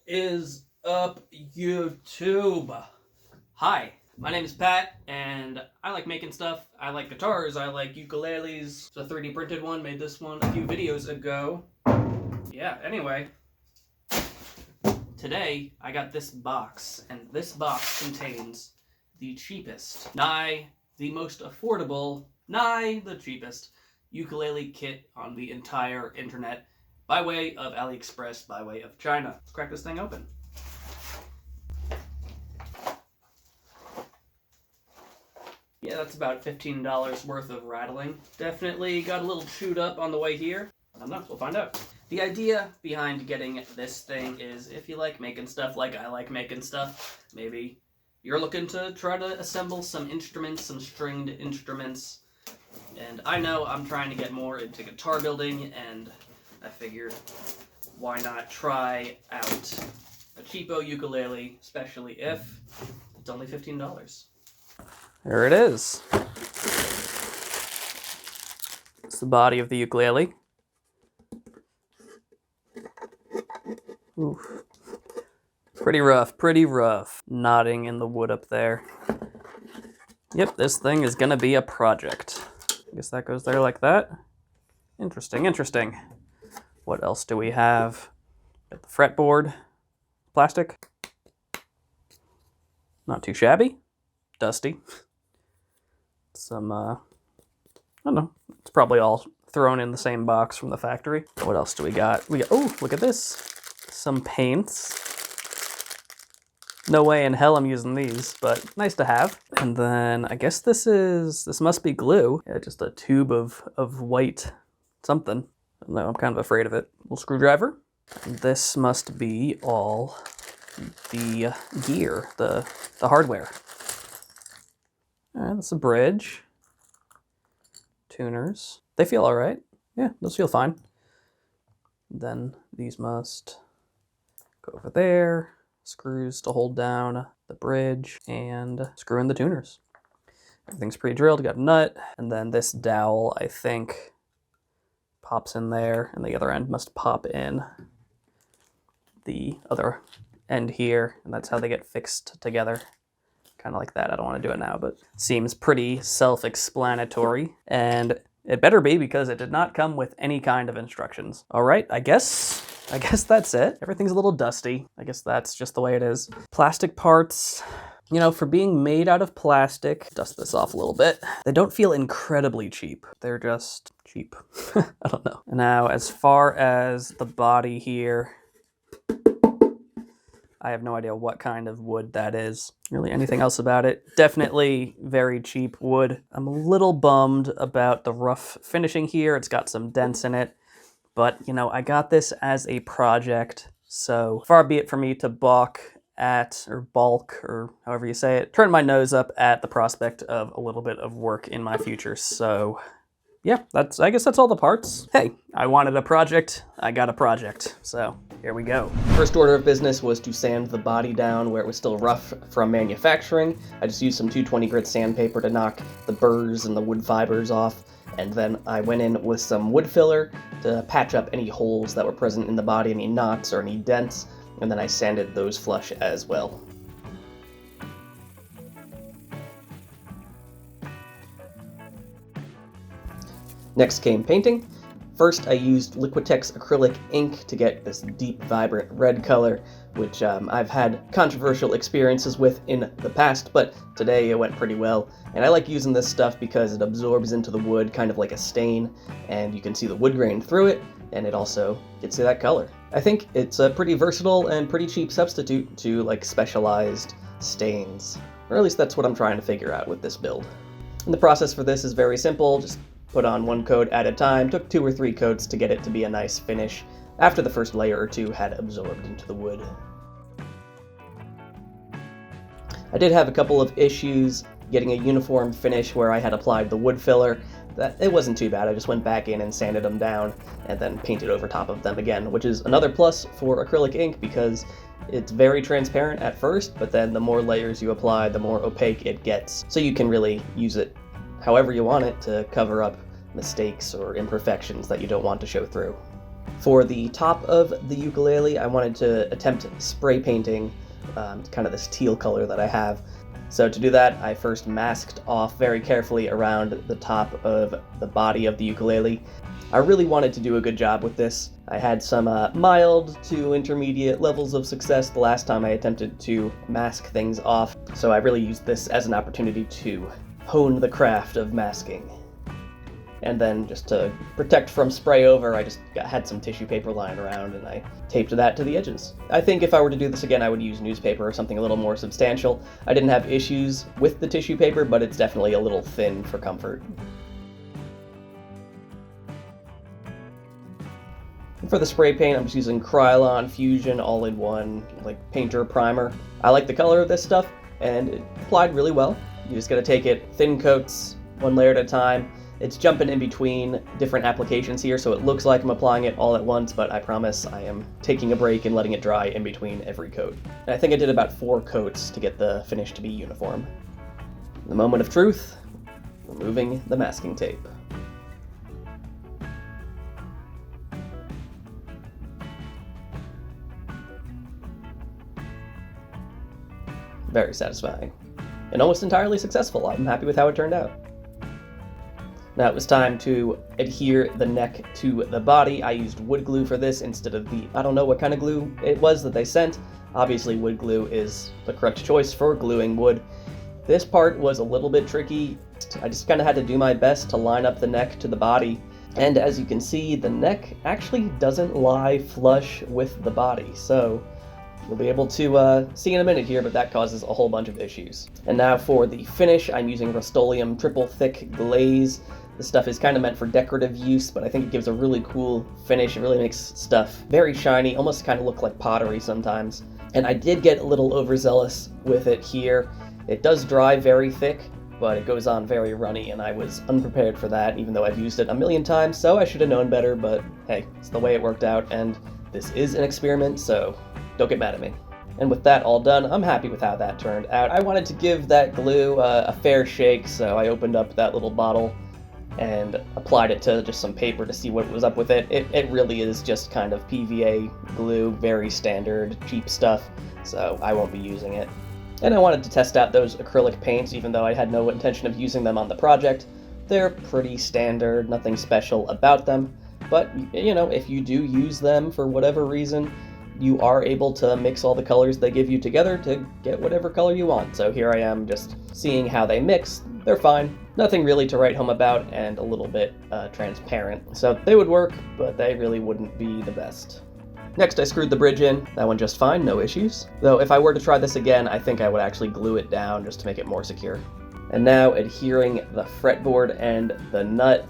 Is up, YouTube? Hi, my name is Pat, and I like making stuff. I like guitars, I like ukuleles. It's a 3D printed one, made this one a few videos ago. Yeah, anyway. Today, I got this box, and this box contains the cheapest, nigh the most affordable, nigh the cheapest ukulele kit on the entire internet, by way of AliExpress, by way of China. Let's crack this thing open. Yeah, that's about $15 worth of rattling. Definitely got a little chewed up on the way here. I don't know, we'll find out. The idea behind getting this thing is if you like making stuff like I like making stuff, maybe you're looking to try to assemble some instruments, some stringed instruments. And I know I'm trying to get more into guitar building, and I figured why not try out a cheapo ukulele, especially if it's only $15. There it is. It's the body of the ukulele. Oof. Pretty rough. Knotting in the wood up there. Yep, this thing is gonna be a project. I guess that goes there like that. Interesting. What else do we have? Got the fretboard. Plastic. Not too shabby. Dusty. Some, I don't know. It's probably all thrown in the same box from the factory. What else do we got? Oh, look at this. Some paints. No way in hell I'm using these, but nice to have. And then I guess this must be glue. Yeah, just a tube of white something. No, I'm kind of afraid of it. Little screwdriver. And this must be all the gear, the hardware. All right, that's a bridge. Tuners. They feel all right. Yeah, those feel fine. Then these must go over there. Screws to hold down the bridge and screw in the tuners. Everything's pre-drilled, got a nut. And then this dowel, I think, pops in there, and the other end must pop in the other end here, and that's how they get fixed together. Kind of like that. I don't want to do it now, but seems pretty self-explanatory. And it better be, because it did not come with any kind of instructions. All right, I guess that's it. Everything's a little dusty. I guess that's just the way it is. Plastic parts, you know, for being made out of plastic, dust this off a little bit. They don't feel incredibly cheap. They're just cheap. I don't know. Now, as far as the body here, I have no idea what kind of wood that is. Really anything else about it. Definitely very cheap wood. I'm a little bummed about the rough finishing here. It's got some dents in it. But, you know, I got this as a project, so far be it for me to balk at, or balk, or however you say it, turn my nose up at the prospect of a little bit of work in my future. So, yeah, I guess that's all the parts. Hey, I wanted a project, I got a project, so here we go. First order of business was to sand the body down where it was still rough from manufacturing. I just used some 220 grit sandpaper to knock the burrs and the wood fibers off. And then I went in with some wood filler to patch up any holes that were present in the body, any knots or any dents, and then I sanded those flush as well. Next came painting. First I used Liquitex acrylic ink to get this deep, vibrant red color, which I've had controversial experiences with in the past, but today it went pretty well. And I like using this stuff because it absorbs into the wood kind of like a stain, and you can see the wood grain through it, and it also gets you that color. I think it's a pretty versatile and pretty cheap substitute to like specialized stains, or at least that's what I'm trying to figure out with this build. And the process for this is very simple. Just put on one coat at a time. Took 2 or 3 coats to get it to be a nice finish after the first layer or two had absorbed into the wood. I did have a couple of issues getting a uniform finish where I had applied the wood filler. It wasn't too bad. I just went back in and sanded them down and then painted over top of them again, which is another plus for acrylic ink because it's very transparent at first, but then the more layers you apply, the more opaque it gets. So you can really use it however you want it to cover up mistakes or imperfections that you don't want to show through. For the top of the ukulele, I wanted to attempt spray painting kind of this teal color that I have. So to do that, I first masked off very carefully around the top of the body of the ukulele. I really wanted to do a good job with this. I had some mild to intermediate levels of success the last time I attempted to mask things off, so I really used this as an opportunity to hone the craft of masking. And then just to protect from spray over, I just had some tissue paper lying around and I taped that to the edges. I think if I were to do this again, I would use newspaper or something a little more substantial. I didn't have issues with the tissue paper, but it's definitely a little thin for comfort. And for the spray paint, I'm just using Krylon Fusion all-in-one, like painter primer. I like the color of this stuff, and it applied really well. You just gotta take it thin coats, one layer at a time. It's jumping in between different applications here, so it looks like I'm applying it all at once, but I promise I am taking a break and letting it dry in between every coat. And I think I did about 4 coats to get the finish to be uniform. The moment of truth, removing the masking tape. Very satisfying. And almost entirely successful. I'm happy with how it turned out. Now it was time to adhere the neck to the body. I used wood glue for this instead of I don't know what kind of glue it was that they sent. Obviously wood glue is the correct choice for gluing wood. This part was a little bit tricky. I just kind of had to do my best to line up the neck to the body. And as you can see, the neck actually doesn't lie flush with the body. So you'll be able to see in a minute here, but that causes a whole bunch of issues. And now for the finish, I'm using Rust-Oleum Triple Thick Glaze. This stuff is kind of meant for decorative use, but I think it gives a really cool finish. It really makes stuff very shiny, almost kind of look like pottery sometimes. And I did get a little overzealous with it here. It does dry very thick, but it goes on very runny, and I was unprepared for that, even though I've used it a million times, so I should have known better, but hey, it's the way it worked out, and this is an experiment, so don't get mad at me. And with that all done, I'm happy with how that turned out. I wanted to give that glue a fair shake, so I opened up that little bottle and applied it to just some paper to see what was up with it. It really is just kind of PVA glue, very standard, cheap stuff, so I won't be using it. And I wanted to test out those acrylic paints, even though I had no intention of using them on the project. They're pretty standard, nothing special about them, but you know, if you do use them for whatever reason, you are able to mix all the colors they give you together to get whatever color you want. So here I am just seeing how they mix. They're fine. Nothing really to write home about, and a little bit transparent. So they would work, but they really wouldn't be the best. Next, I screwed the bridge in. That went just fine, no issues. Though if I were to try this again, I think I would actually glue it down just to make it more secure. And now adhering the fretboard and the nut.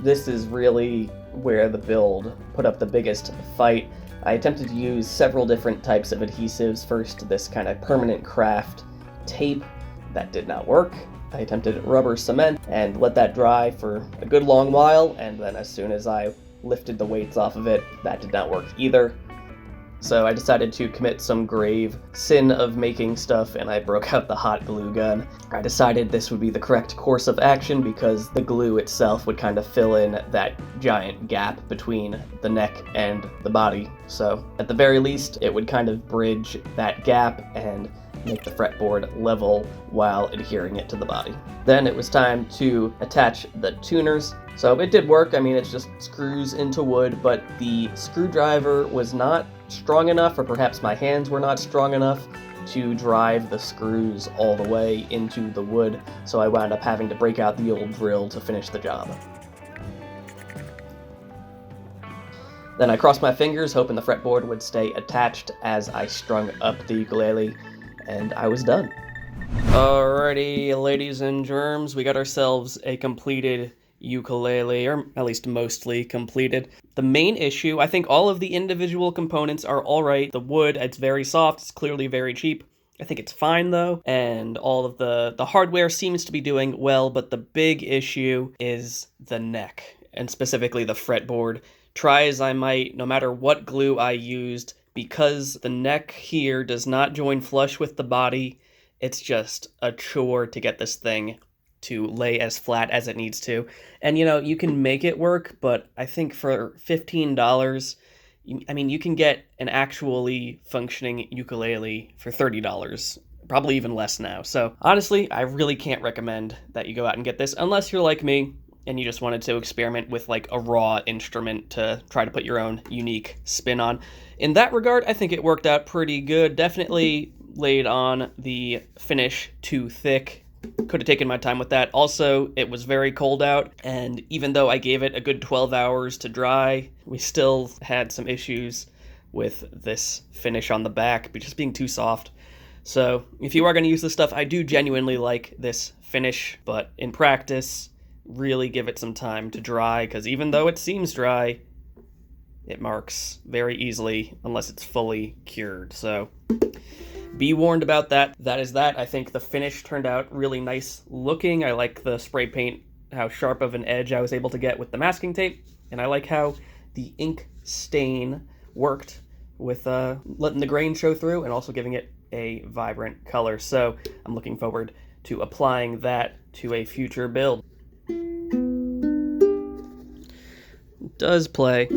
This is really where the build put up the biggest fight. I attempted to use several different types of adhesives. First, this kind of permanent craft tape. That did not work. I attempted rubber cement and let that dry for a good long while, and then as soon as I lifted the weights off of it, that did not work either. So I decided to commit some grave sin of making stuff, and I broke out the hot glue gun. I decided this would be the correct course of action because the glue itself would kind of fill in that giant gap between the neck and the body. So at the very least, it would kind of bridge that gap and make the fretboard level while adhering it to the body. Then it was time to attach the tuners. So it did work. I mean, it's just screws into wood, but the screwdriver was not strong enough, or perhaps my hands were not strong enough to drive the screws all the way into the wood, so I wound up having to break out the old drill to finish the job. Then I crossed my fingers, hoping the fretboard would stay attached as I strung up the ukulele, and I was done. Alrighty, ladies and germs, we got ourselves a completed ukulele, or at least mostly completed. The main issue, I think all of the individual components are alright. The wood, it's very soft, it's clearly very cheap. I think it's fine though, and all of the hardware seems to be doing well, but the big issue is the neck, and specifically the fretboard. Try as I might, no matter what glue I used, because the neck here does not join flush with the body, it's just a chore to get this thing to lay as flat as it needs to. And, you know, you can make it work, but I think for $15, I mean, you can get an actually functioning ukulele for $30, probably even less now. So honestly, I really can't recommend that you go out and get this unless you're like me and you just wanted to experiment with like a raw instrument to try to put your own unique spin on. In that regard, I think it worked out pretty good. Definitely laid on the finish too thick. Could have taken my time with that. Also, it was very cold out, and even though I gave it a good 12 hours to dry, we still had some issues with this finish on the back just being too soft. So if you are going to use this stuff, I do genuinely like this finish, but in practice, really give it some time to dry, because even though it seems dry, it marks very easily unless it's fully cured. So be warned about that. That is that. I think the finish turned out really nice looking. I like the spray paint, how sharp of an edge I was able to get with the masking tape, and I like how the ink stain worked with letting the grain show through and also giving it a vibrant color. So I'm looking forward to applying that to a future build. It does play.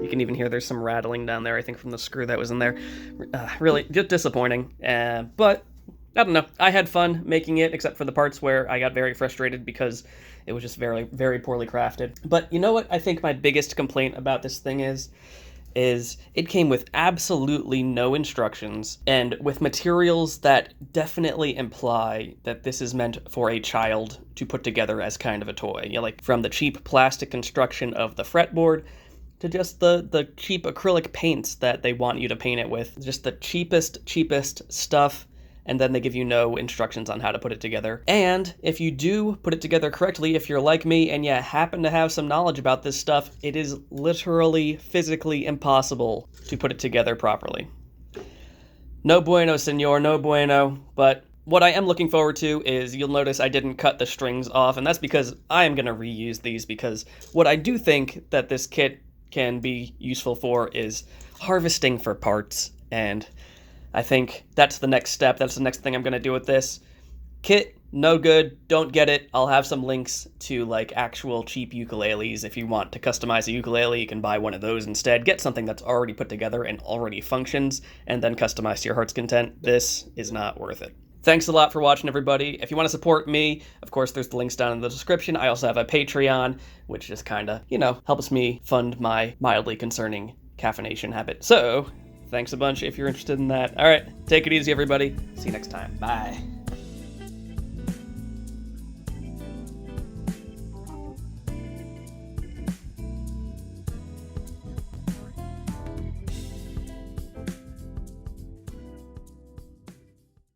You can even hear there's some rattling down there, I think, from the screw that was in there. Really just disappointing, but I don't know. I had fun making it, except for the parts where I got very frustrated because it was just very, very poorly crafted. But you know what I think my biggest complaint about this thing is it came with absolutely no instructions and with materials that definitely imply that this is meant for a child to put together as kind of a toy. You know, like from the cheap plastic construction of the fretboard to just the cheap acrylic paints that they want you to paint it with. Just the cheapest stuff, and then they give you no instructions on how to put it together. And if you do put it together correctly, if you're like me and you happen to have some knowledge about this stuff, it is literally physically impossible to put it together properly. No bueno, senor, no bueno. But what I am looking forward to is, you'll notice I didn't cut the strings off, and that's because I am going to reuse these, because what I do think that this kit can be useful for is harvesting for parts, and I think that's the next step. That's the next thing I'm going to do with this. Kit, no good. Don't get it. I'll have some links to like actual cheap ukuleles. If you want to customize a ukulele, you can buy one of those instead. Get something that's already put together and already functions, and then customize to your heart's content. This is not worth it. Thanks a lot for watching, everybody. If you want to support me, of course, there's the links down in the description. I also have a Patreon, which just kind of, you know, helps me fund my mildly concerning caffeination habit. So thanks a bunch if you're interested in that. All right, take it easy, everybody. See you next time. Bye.